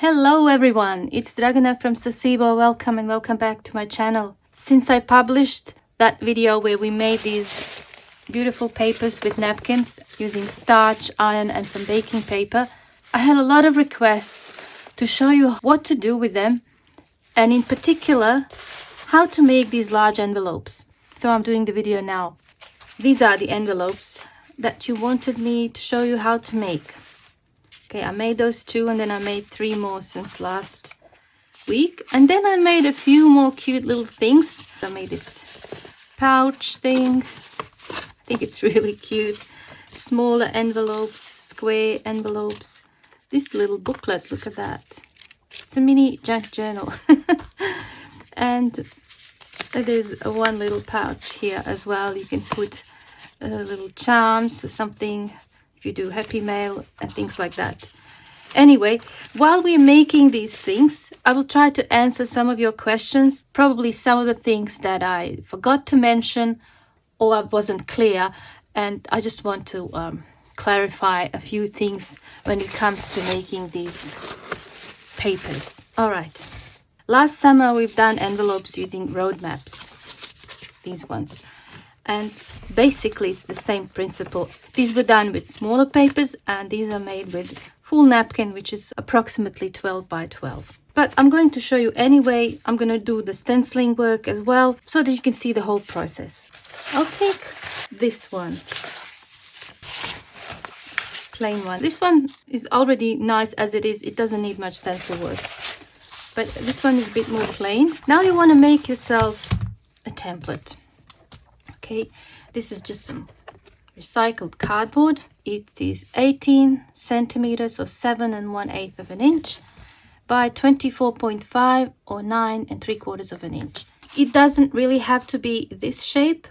Hello everyone, it's Dragana from Saacibo. Welcome and welcome back to my channel. Since I published that video where we made these beautiful papers with napkins using starch, iron and some baking paper, I had a lot of requests to show you what to do with them, and in particular how to make these large envelopes. So I'm doing the video now. These are the envelopes that you wanted me to show you how to make. Okay, I made those two and then I made 3 more since last week. And then I made a few more cute little things. I made this pouch thing. I think it's really cute. Smaller envelopes, square envelopes. This little booklet, look at that. It's a mini junk journal. And there's one little pouch here as well. You can put little charms or something if you do happy mail and things like that. Anyway, while we're making these things, I will try to answer some of your questions, probably some of the things that I forgot to mention or I wasn't clear, and I just want to clarify a few things when it comes to making these papers. All right. Last summer we've done envelopes using road maps, these ones. And basically it's the same principle. These were done with smaller papers and these are made with full napkin, which is approximately 12 by 12. But I'm going to show you anyway. I'm going to do the stenciling work as well so that you can see the whole process. I'll take this one, plain one. This one is already nice as it is. It doesn't need much stencil work. But this one is a bit more plain. Now you want to make yourself a template. Okay, this is just some recycled cardboard. It is 18 centimeters or 7 1/8 of an inch by 24.5 or 9 3/4 of an inch. It doesn't really have to be this shape.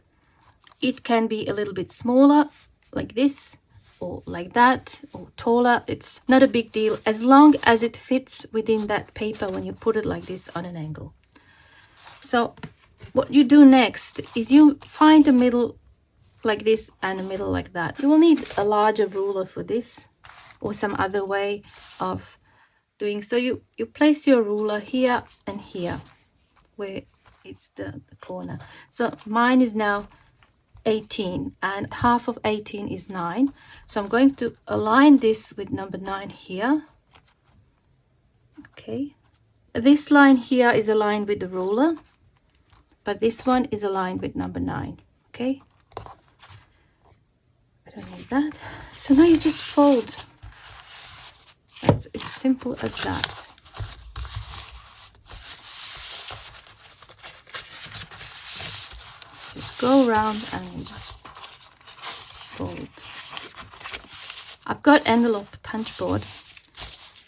It can be a little bit smaller, like this, or like that, or taller. It's not a big deal as long as it fits within that paper when you put it like this on an angle. So what you do next is you find the middle like this and the middle like that. You will need a larger ruler for this or some other way of doing so. You place your ruler here and here where it's the corner. So mine is now 18 and half of 18 is 9. So I'm going to align this with number 9 here. Okay. This line here is aligned with the ruler, but this one is aligned with number 9. Okay, I don't need that. So now you just fold. It's as simple as that. Just go around and you just fold. I've got envelope punch board,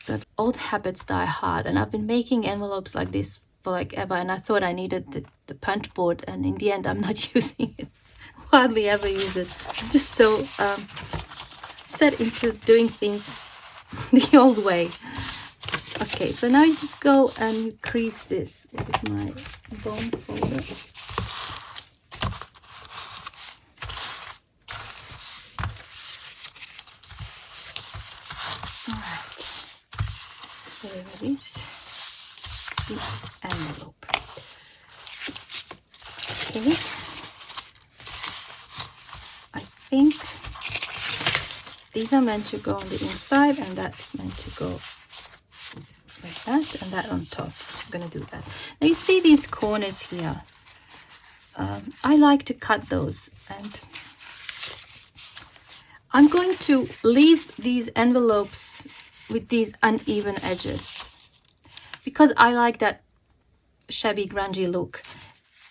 but old habits die hard, and I've been making envelopes like this for like ever, and I thought I needed the punch board, and in the end I'm not using it. Hardly ever use it. I'm just so set into doing things the old way. Okay, so now you just go and you crease this. What is my bone folder? Alright, so there it is, the envelope. Okay, I think these are meant to go on the inside and that's meant to go like that and that on top. I'm going to do that. Now you see these corners here. I like to cut those, and I'm going to leave these envelopes with these uneven edges because I like that shabby grungy look.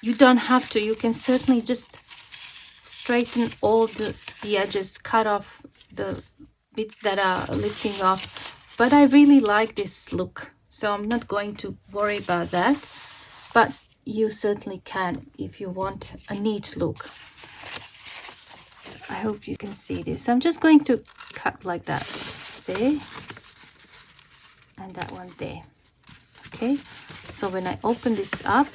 You don't have to. You can certainly just straighten all the edges, cut off the bits that are lifting off. But I really like this look, so I'm not going to worry about that. But you certainly can if you want a neat look. I hope you can see this. So I'm just going to cut like that. There. And that one there. Okay. So when I open this up,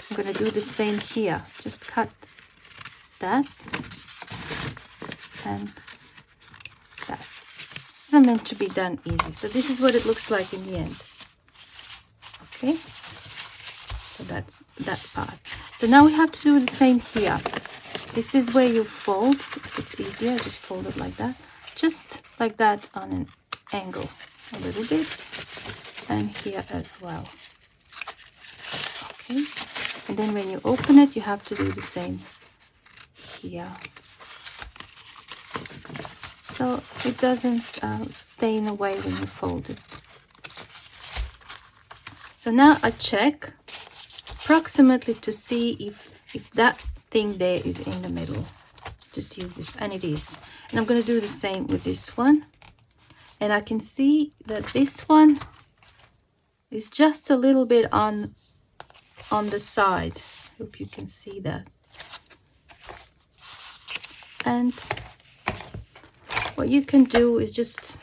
I'm going to do the same here. Just cut that and that. isn't meant to be done easy. So this is what it looks like in the end. Okay, so that's that part. So now we have to do the same here. This is where you fold. If it's easier, just fold it like that. Just like that on an angle a little bit. And here as well. Okay, and then when you open it, you have to do the same here. So it doesn't stain away when you fold it. So now I check approximately to see if that thing there is in the middle. Just use this, and it is. And I'm going to do the same with this one. And I can see that this one is just a little bit on the side. Hope you can see that. And what you can do is just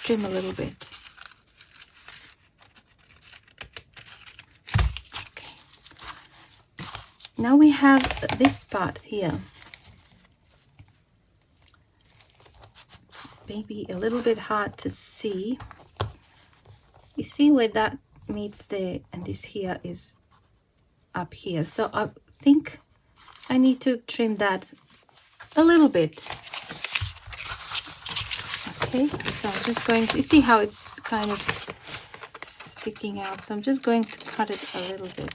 trim a little bit. Okay. Now we have this part here. It's maybe a little bit hard to see. You see where that meets there, and this here is up here. So I think I need to trim that a little bit. Okay, so I'm just going to, you see how it's kind of sticking out. So I'm just going to cut it a little bit.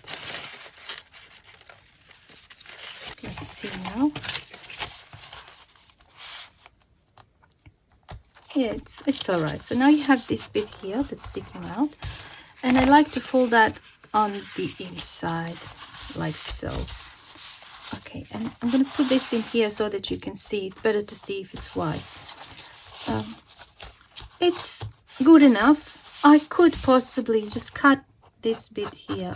Let's see now. Yeah, it's all right. So now you have this bit here that's sticking out. And I like to fold that on the inside, like so. Okay, and I'm going to put this in here so that you can see. It's better to see if it's white. It's good enough. I could possibly just cut this bit here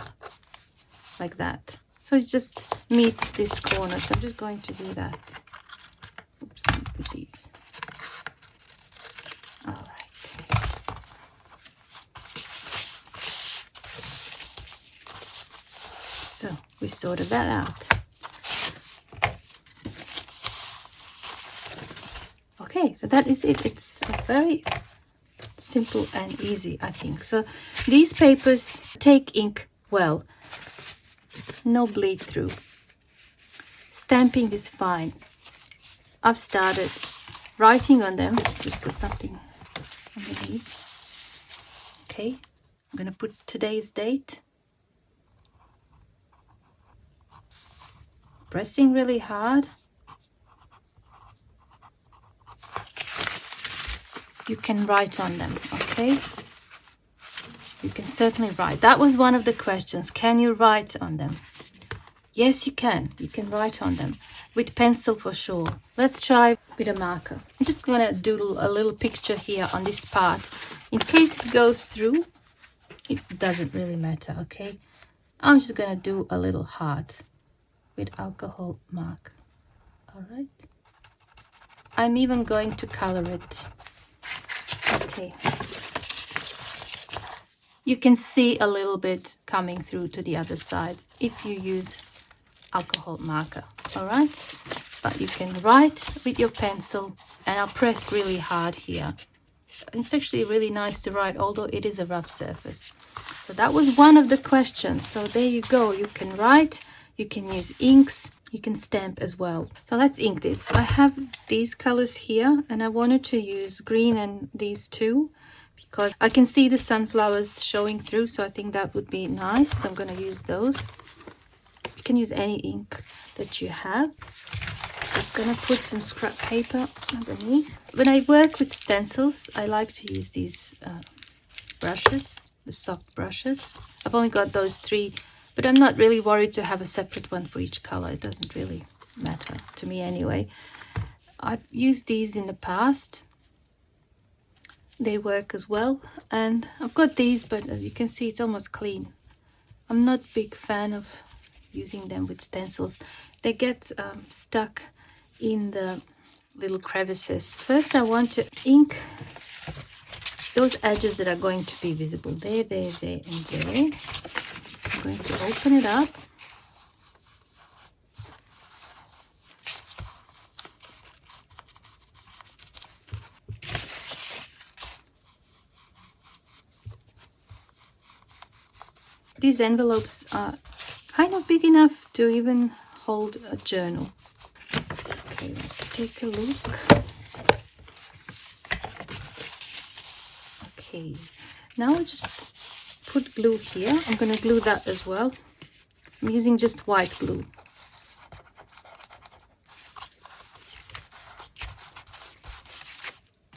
like that. So it just meets this corner. So I'm just going to do that. Oops, let me put these. All right. So we sorted that out. Okay, so that is it. It's very simple and easy, I think. So these papers take ink well. No bleed through. Stamping is fine. I've started writing on them. Just put something underneath. Okay, I'm going to put today's date. Pressing really hard. You can write on them, okay? You can certainly write. That was one of the questions. Can you write on them? Yes, you can. You can write on them. With pencil for sure. Let's try with a marker. I'm just going to doodle a little picture here on this part. In case it goes through, it doesn't really matter, okay? I'm just going to do a little heart with alcohol mark. All right? I'm even going to color it. Okay, you can see a little bit coming through to the other side if you use alcohol marker, all right? But you can write with your pencil, and I'll press really hard here. It's actually really nice to write, although it is a rough surface. So that was one of the questions. So there you go. You can write, you can use inks, you can stamp as well. So let's ink this. I have these colors here, and I wanted to use green and these two because I can see the sunflowers showing through, so I think that would be nice. So I'm going to use those. You can use any ink that you have. Just going to put some scrap paper underneath. When I work with stencils, I like to use these brushes, the soft brushes. I've only got those 3. But I'm not really worried to have a separate one for each color. It doesn't really matter to me anyway. I've used these in the past. They work as well. And I've got these, but as you can see, it's almost clean. I'm not a big fan of using them with stencils. They get stuck in the little crevices. First, I want to ink those edges that are going to be visible. There, there, there, and there. I'm going to open it up. these envelopes are kind of big enough to even hold a journal. Okay, let's take a look. Okay, now I just put glue here. I'm going to glue that as well. I'm using just white glue.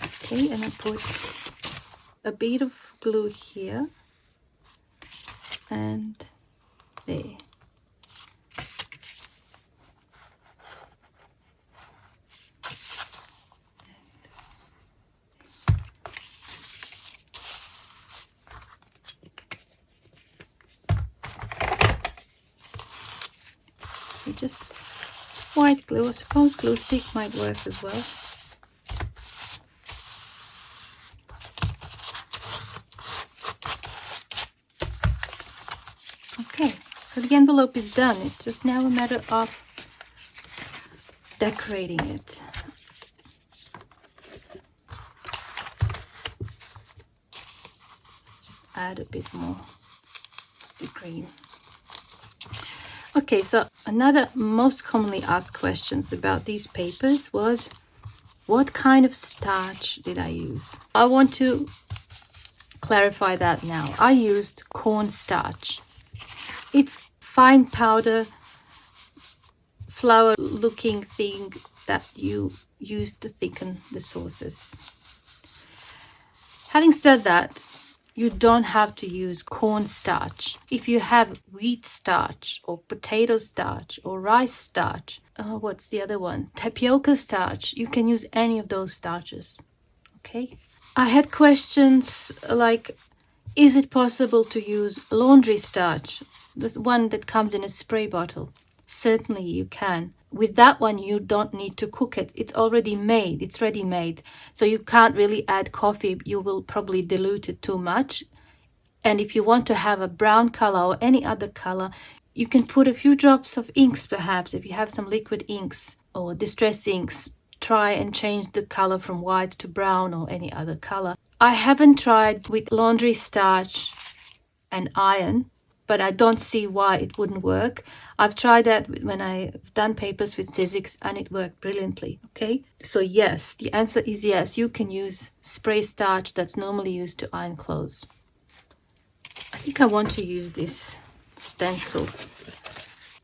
Okay, and I put a bit of glue here and there. So just white glue. I suppose glue stick might work as well. Okay, so the envelope is done. It's just now a matter of decorating it. Just add a bit more of the green. Okay, so another most commonly asked questions about these papers was, what kind of starch did I use? I want to clarify that now. I used cornstarch. It's fine powder, flour looking thing that you use to thicken the sauces. Having said that, you don't have to use cornstarch. If you have wheat starch or potato starch or rice starch, what's the other one? Tapioca starch. You can use any of those starches. Okay. I had questions like, is it possible to use laundry starch? The one that comes in a spray bottle. Certainly you can. With that one, you don't need to cook it. It's already made. It's ready-made. So you can't really add coffee. You will probably dilute it too much. And if you want to have a brown color or any other color, you can put a few drops of inks perhaps. If you have some liquid inks or distress inks, try and change the color from white to brown or any other color. I haven't tried with laundry starch and iron, but I don't see why it wouldn't work. I've tried that when I've done papers with Sizzix and it worked brilliantly. Okay, so yes, the answer is yes. You can use spray starch that's normally used to iron clothes. I think I want to use this stencil.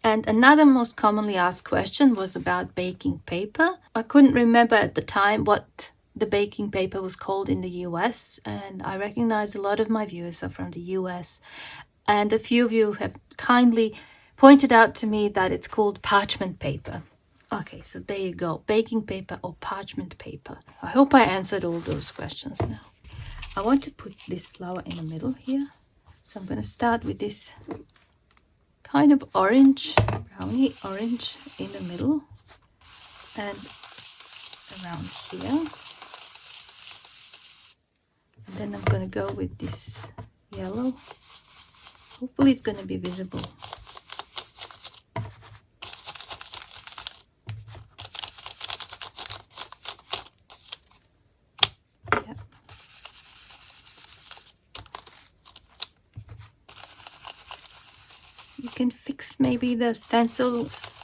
And another most commonly asked question was about baking paper. I couldn't remember at the time what the baking paper was called in the US, and I recognize a lot of my viewers are from the US, and a few of you have kindly pointed out to me that it's called parchment paper. Okay, so there you go, baking paper or parchment paper. I hope I answered all those questions now. I want to put this flower in the middle here. So I'm going to start with this kind of orange, browny orange in the middle and around here. And then I'm going to go with this yellow. Hopefully it's going to be visible. Yeah. You can fix maybe the stencils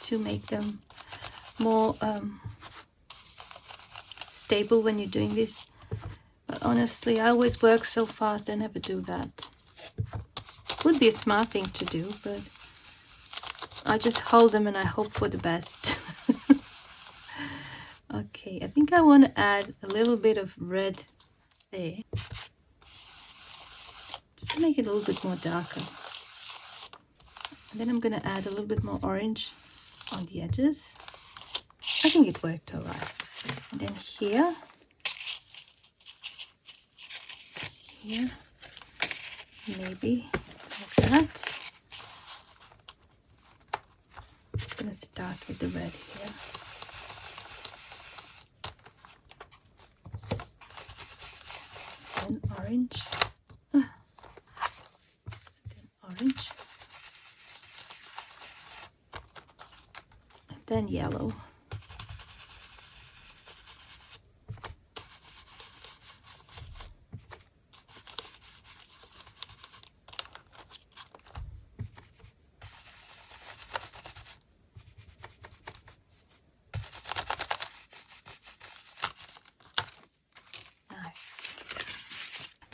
to make them more stable when you're doing this. But honestly, I always work so fast, I never do that. Would be a smart thing to do, but I just hold them and I hope for the best. Okay, I think I want to add a little bit of red there, just to make it a little bit more darker. And then I'm going to add a little bit more orange on the edges. I think it worked all right. And then here, maybe like that. I'm going to start with the red here. Then orange. Then orange. And then yellow.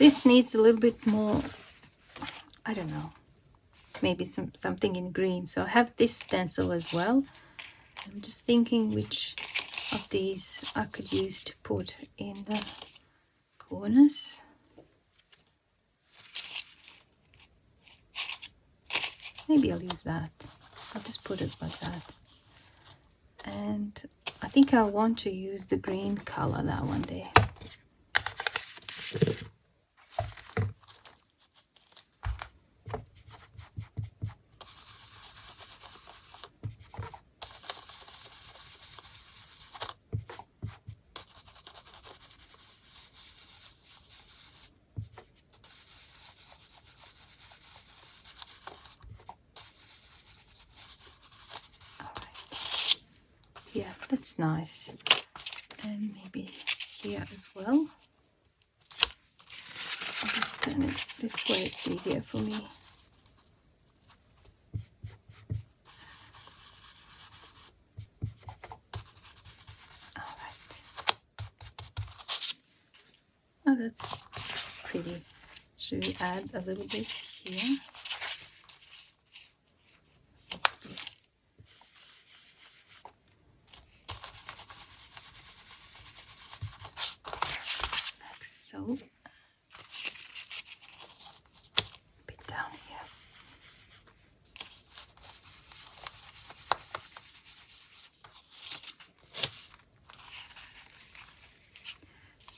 This needs a little bit more, I don't know, maybe something in green. So I have this stencil as well. I'm just thinking which of these I could use to put in the corners. Maybe I'll use that. I'll just put it like that. And I think I want to use the green color that one day. Yeah, that's nice. And maybe here as well. I'll just turn it this way, it's easier for me. Alright. Oh, that's pretty. Should we add a little bit here? Like so. A bit down here.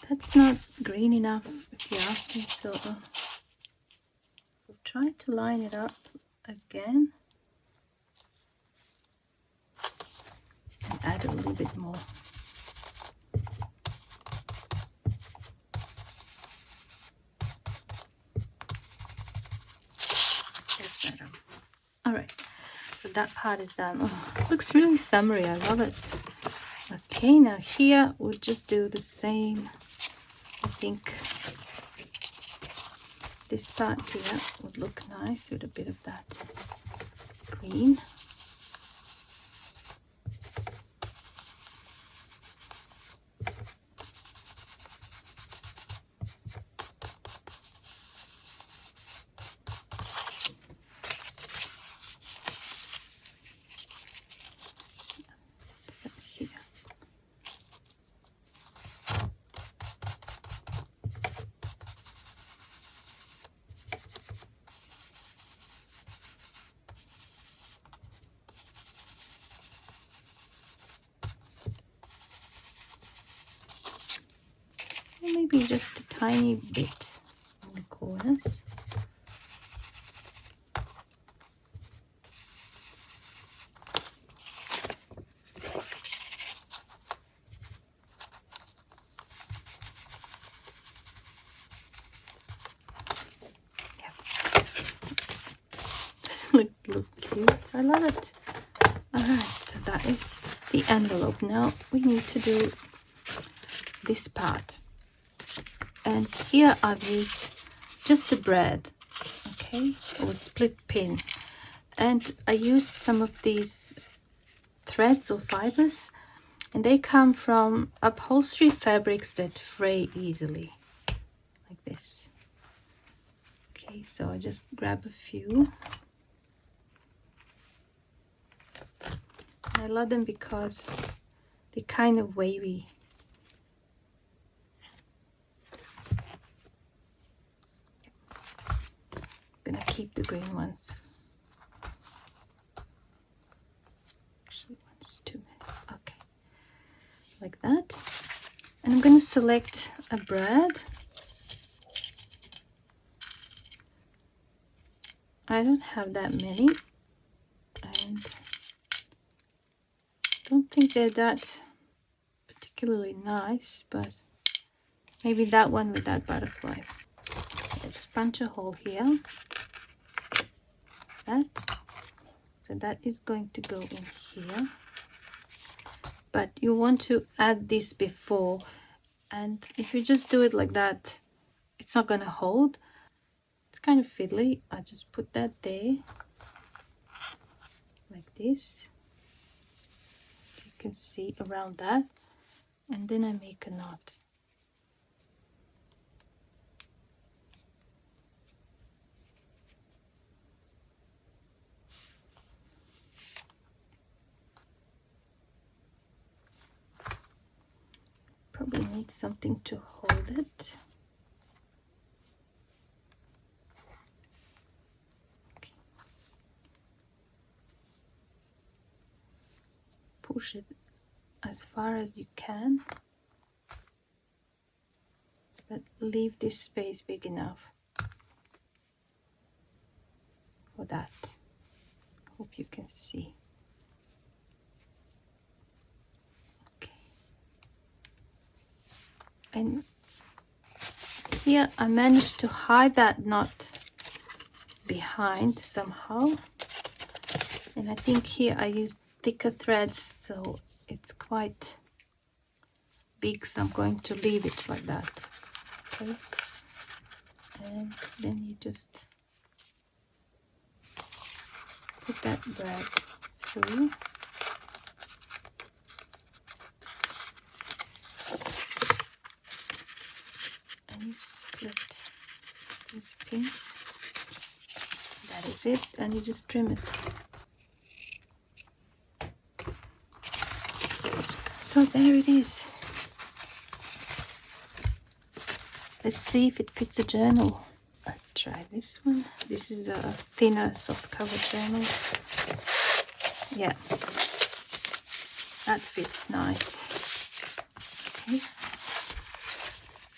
That's not green enough, if you ask me, so we'll try to line it up again and add a little bit more. That's better. All right, so that part is done. Oh, it looks really summery. I love it. Okay, now here we'll just do the same. I think this part here would look nice with a bit of that green. So here. Maybe just a tiny bit in the corners. Yep. Look cute. I love it. Alright, so that is the envelope. Now we need to do this part. And here I've used just the bread, okay, or split pin. And I used some of these threads or fibers, and they come from upholstery fabrics that fray easily, like this. Okay, so I just grab a few. I love them because they're kind of wavy. I'm gonna keep the green ones. Actually, one's too many. Okay, like that. And I'm gonna select a bread. I don't have that many, and I don't think they're that particularly nice, but maybe that one with that butterfly. Okay, just punch a hole here. That. So that is going to go in here. But you want to add this before, and if you just do it like that, it's not gonna hold. It's kind of fiddly. I just put that there, like this. You can see around that, and then I make a knot. probably need something to hold it. Okay. Push it as far as you can, but leave this space big enough for that. Hope you can see. Okay. And here I managed to hide that knot behind somehow. And I think here I used thicker threads, so it's quite big, so I'm going to leave it like that. Okay. And then you just put that brad through. And you split this piece. That is it, and you just trim it. So there it is. Let's see if it fits a journal. Let's try this one. This is a thinner soft cover journal. Yeah, that fits nice. Okay.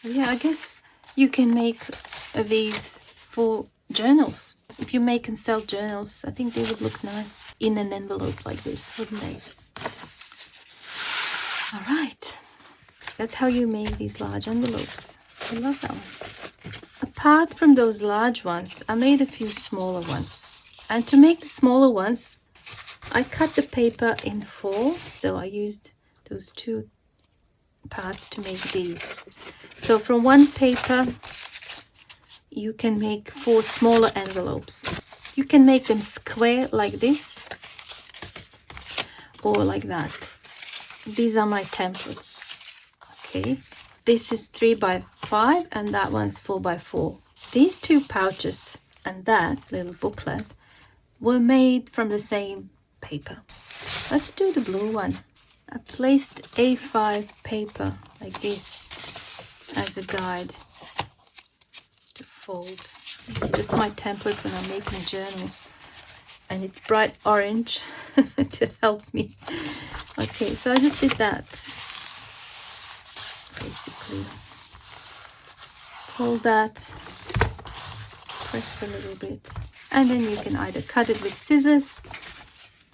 So yeah, I guess you can make these for journals. If you make and sell journals, I think they would look nice in an envelope like this, wouldn't they? All right, that's how you make these large envelopes. I love that one. Apart from those large ones, I made a few smaller ones. And to make the smaller ones, I cut the paper in 4. So I used those 2 parts to make these. So from one paper, you can make 4 smaller envelopes. You can make them square like this or like that. These are my templates. Okay, this is 3 by 5 and that one's 4 by 4. These 2 pouches and that little booklet were made from the same paper. Let's do the blue one. I placed A5 paper like this as a guide to fold. This is just my template when I'm making journals, and it's bright orange to help me. Okay, so I just did that. Basically, fold that, press a little bit, and then you can either cut it with scissors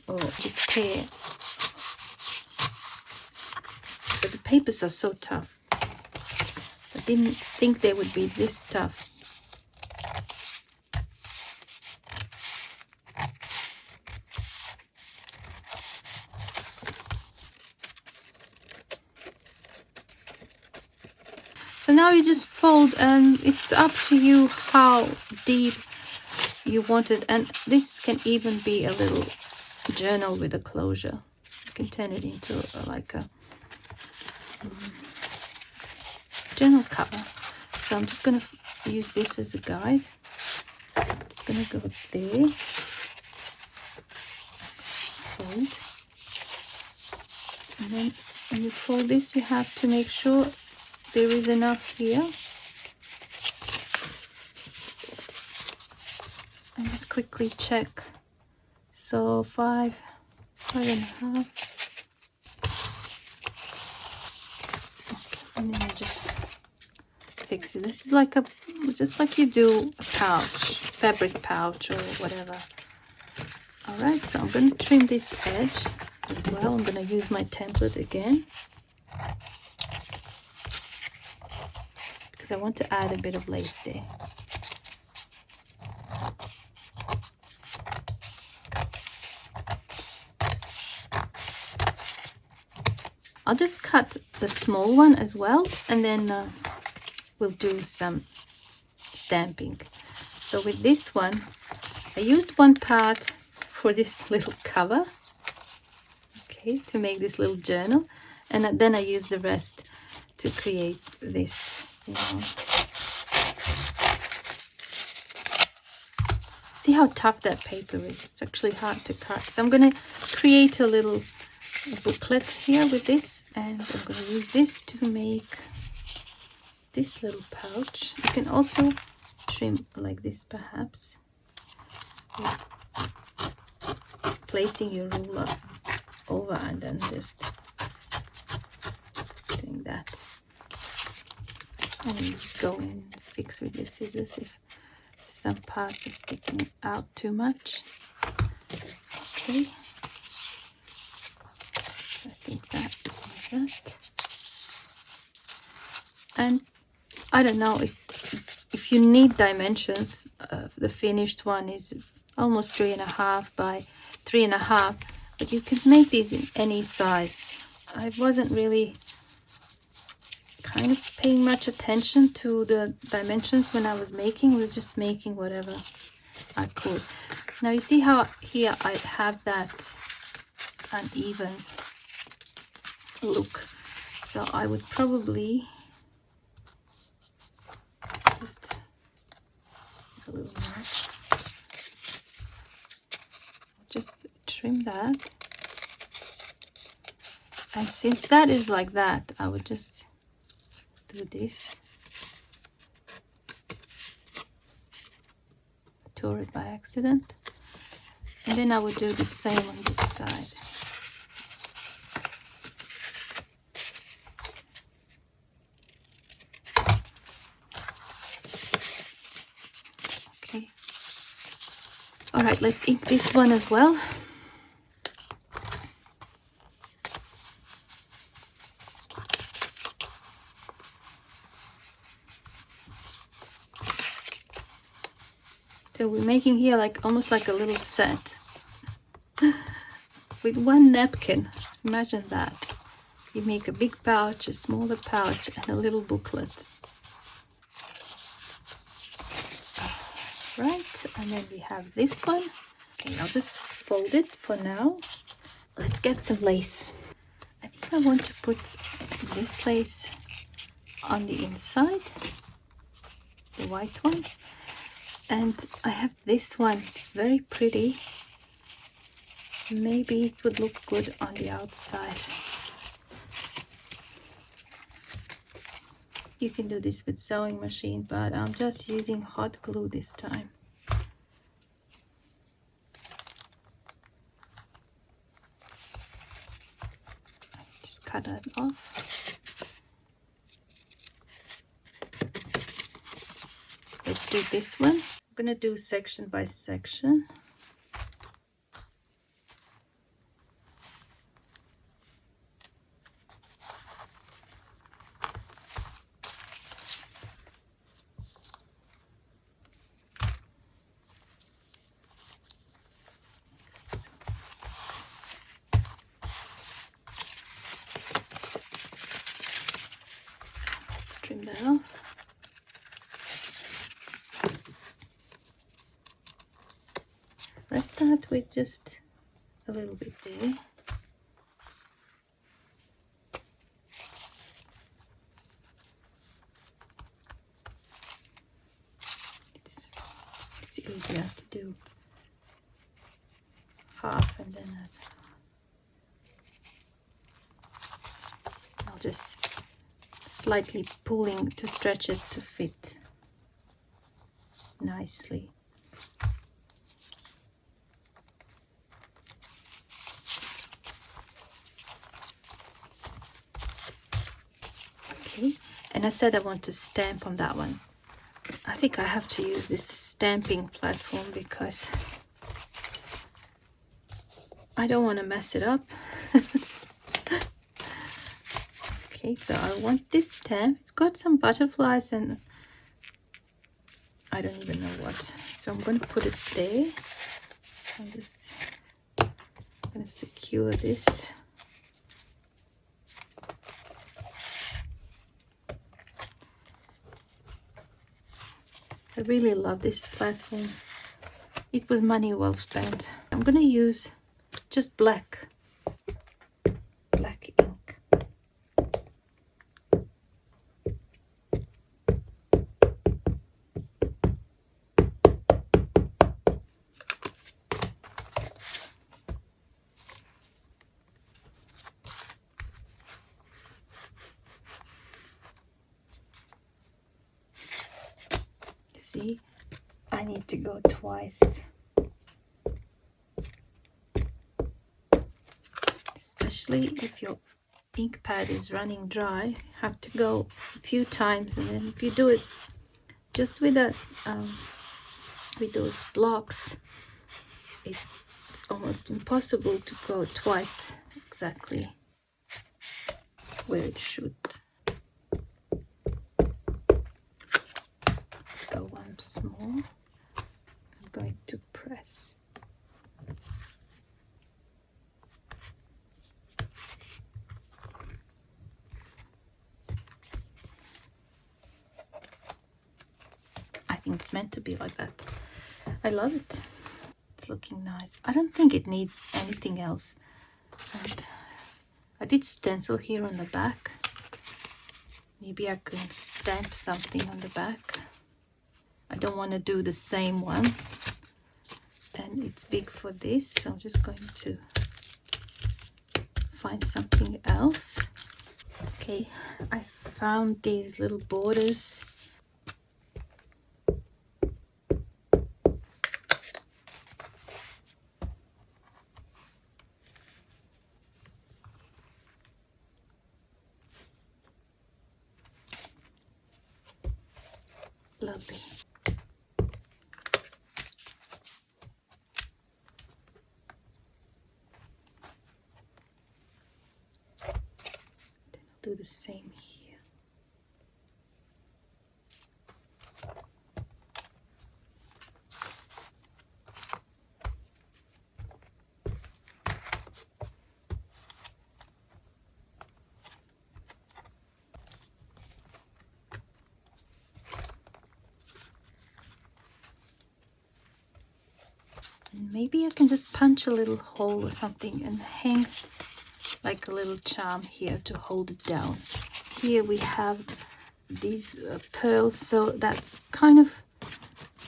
or just tear. But the papers are so tough. I didn't think they would be this tough. So now you just fold, and it's up to you how deep you want it. And this can even be a little journal with a closure. You can turn it into like a journal cover. So I'm just going to use this as a guide. Just going to go there, fold, and then when you fold this, you have to make sure there is enough here. And just quickly check. So 5.5. Okay, and then you just fix it. This is like a, just like you do a pouch, fabric pouch or whatever. All right, so I'm going to trim this edge as well. I'm going to use my template again, I want to add a bit of lace there. I'll just cut the small one as well, and then we'll do some stamping. So with this one, I used one part for this little cover, okay, to make this little journal, and then I used the rest to create this. See how tough that paper is. It's actually hard to cut. So I'm going to create a little a booklet here with this, and I'm going to use this to make this little pouch. You can also trim like this, perhaps, placing your ruler over and then just doing that. And you just go and fix with your scissors if some parts are sticking out too much. Okay, so I think that is that. And I don't know if you need dimensions. The finished one is almost 3.5 by 3.5, but you can make these in any size. I wasn't really kind of paying much attention to the dimensions when I was making. I was just making whatever I could. Now you see how here I have that uneven look, so I would probably just a little more, just trim that. And since that is like that, I would just do this, tore it by accident, and then I would do the same on this side. Okay, all right, let's ink this one as well. So we're making here like almost like a little set with one napkin. Imagine that. You make a big pouch, a smaller pouch, and a little booklet. Right, and then we have this one. Okay, I'll just fold it for now. Let's get some lace. I think I want to put this lace on the inside, the white one. And I have this one, it's very pretty. Maybe it would look good on the outside. You can do this with sewing machine, but I'm just using hot glue this time. Just cut that off. Let's do this one. I'm gonna do section by section. Let's trim that off. Let's start with just a little bit there. It's easier to do half and then I'll just slightly pulling to stretch it to fit nicely. Okay, and I said I want to stamp on that one. I think I have to use this stamping platform because I don't want to mess it up. Okay, so I want this stamp. It's got some butterflies and I don't even know what. So I'm going to put it there. I'm just going to secure this. I really love this platform. It was money well spent. I'm going to use just black ink. see, I need to go twice. Especially if your ink pad is running dry, you have to go a few times, and then if you do it just with a with those blocks, it's almost impossible to go twice exactly where it should. Go once more. I'm going to press. I think it's meant to be like that. I love it. It's looking nice. I don't think it needs anything else. And I did stencil here on the back. Maybe I can stamp something on the back. I don't want to do the same one. And it's big for this, so I'm just going to find something else. Okay, I found these little borders. Lovely. Then I'll do the same here. And maybe I can just punch a little hole or something and hang like a little charm here to hold it down. Here we have these pearls, so that's kind of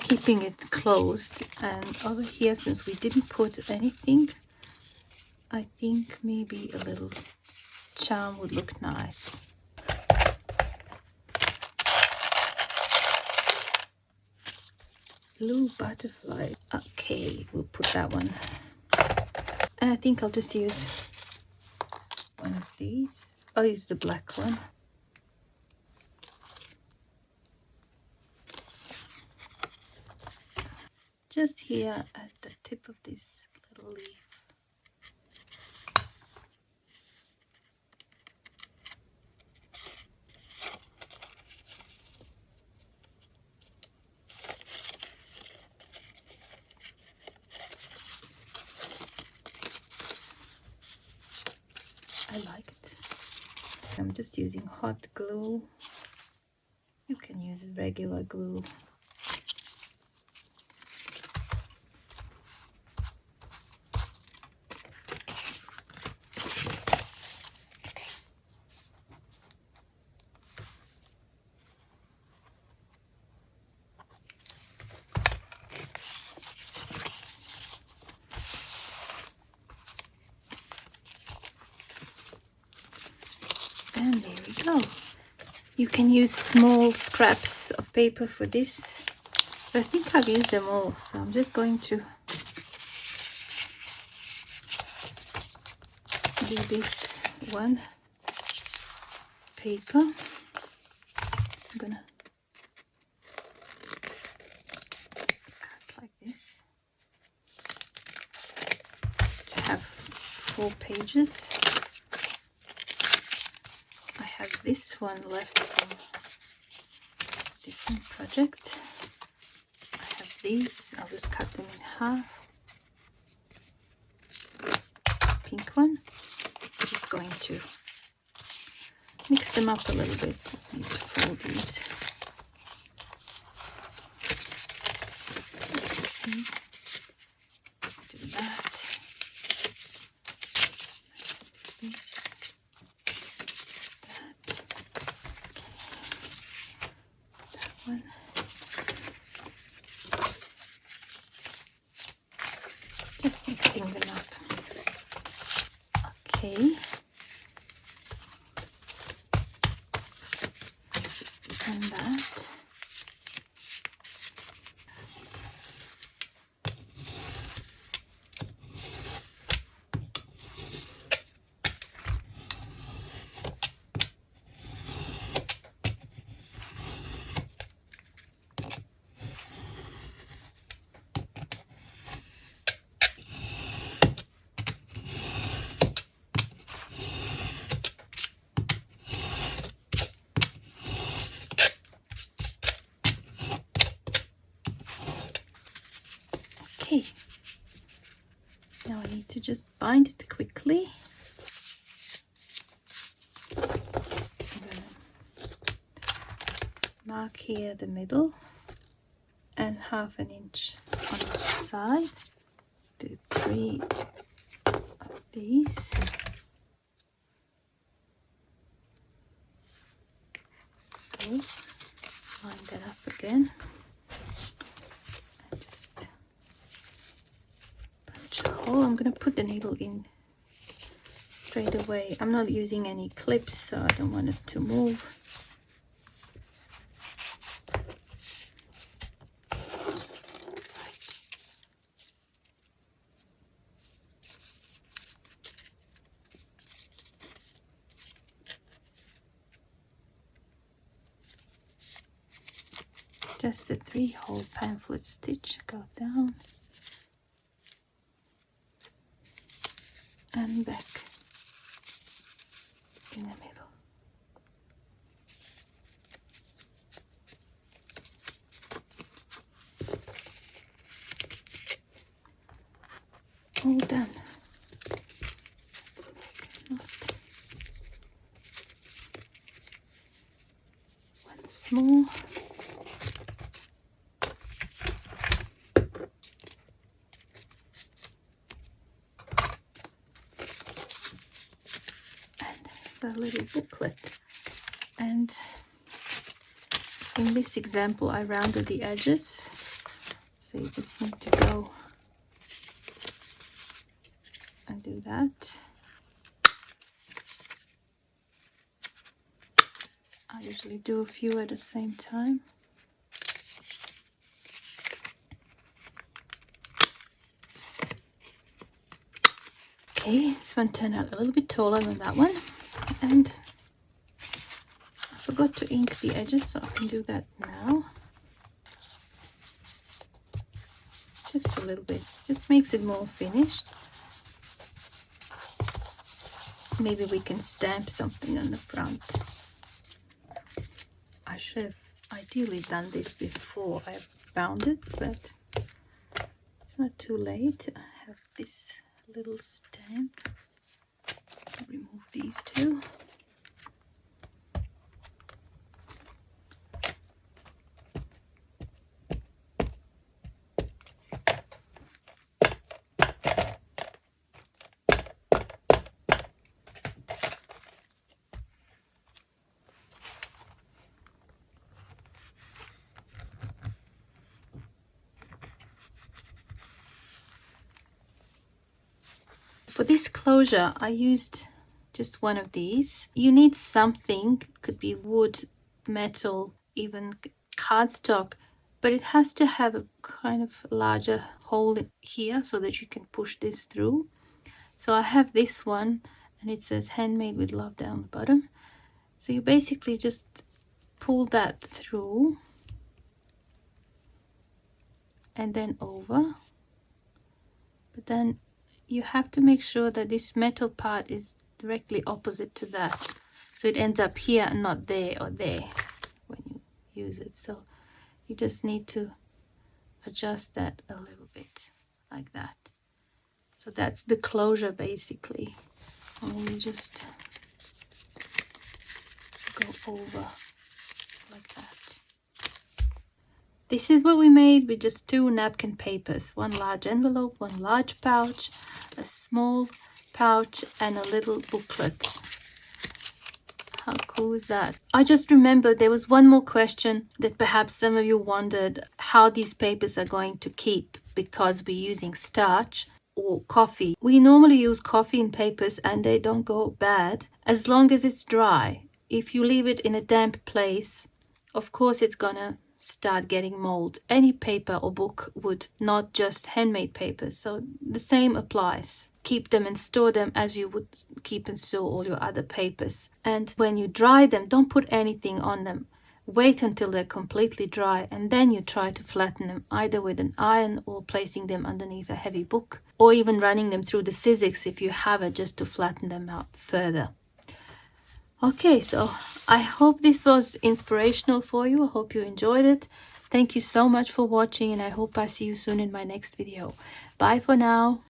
keeping it closed. And over here, since we didn't put anything, I think maybe a little charm would look nice. Blue butterfly. Okay, we'll put that one. And I think I'll just use one of these. I'll use the black one. Just here at the tip of this little leaf. I like it. I'm just using hot glue. You can use regular glue. And there we go. You can use small scraps of paper for this, but I think I've used them all, so I'm just going to do this one paper. I'm gonna cut like this to have 4 pages. I have this one left from a different project. I have these. I'll just cut them in half. Pink one. I'm just going to mix them up a little bit. I need to fold these. Do that. Do this. One. Just mixing them up. Okay. And that. Okay, now I need to just bind it quickly. I'm gonna mark here the middle and 1/2 inch on each side. Do 3 of these. So line that up again and just punch a hole. I'm gonna put the needle in straight away. I'm not using any clips, so I don't want it to move. Just a 3-hole pamphlet stitch, go down and back in the middle. All done. Let's make a knot. Once more. A little booklet, and in this example I rounded the edges, so you just need to go and do that. I usually do a few at the same time. Okay, this one turned out a little bit taller than that one. And I forgot to ink the edges, so I can do that now. Just a little bit, just makes it more finished. Maybe we can stamp something on the front. I should have ideally done this before I bound it, but it's not too late. I have this little stamp. Remove these two. For this closure, I used just one of these. You need something, could be wood, metal, even cardstock, but it has to have a kind of larger hole here so that you can push this through. So I have this one, and it says handmade with love down the bottom. So you basically just pull that through and then over, but then you have to make sure that this metal part is directly opposite to that, so it ends up here and not there or there when you use it. So you just need to adjust that a little bit like that. So that's the closure basically, and then you just go over like that. This is what we made with just 2 napkin papers, 1 large envelope, 1 large pouch, a small pouch, and a little booklet. How cool is that? I just remembered there was one more question that perhaps some of you wondered how these papers are going to keep because we're using starch or coffee. We normally use coffee in papers and they don't go bad as long as it's dry. If you leave it in a damp place, of course it's gonna start getting mold. Any paper or book would, not just handmade papers. So the same applies. Keep them and store them as you would keep and store all your other papers. And when you dry them, don't put anything on them. Wait until they're completely dry, and then you try to flatten them either with an iron or placing them underneath a heavy book, or even running them through the scissors if you have it, just to flatten them out further. Okay, so I hope this was inspirational for you. I hope you enjoyed it. Thank you so much for watching, and I hope I see you soon in my next video. Bye for now.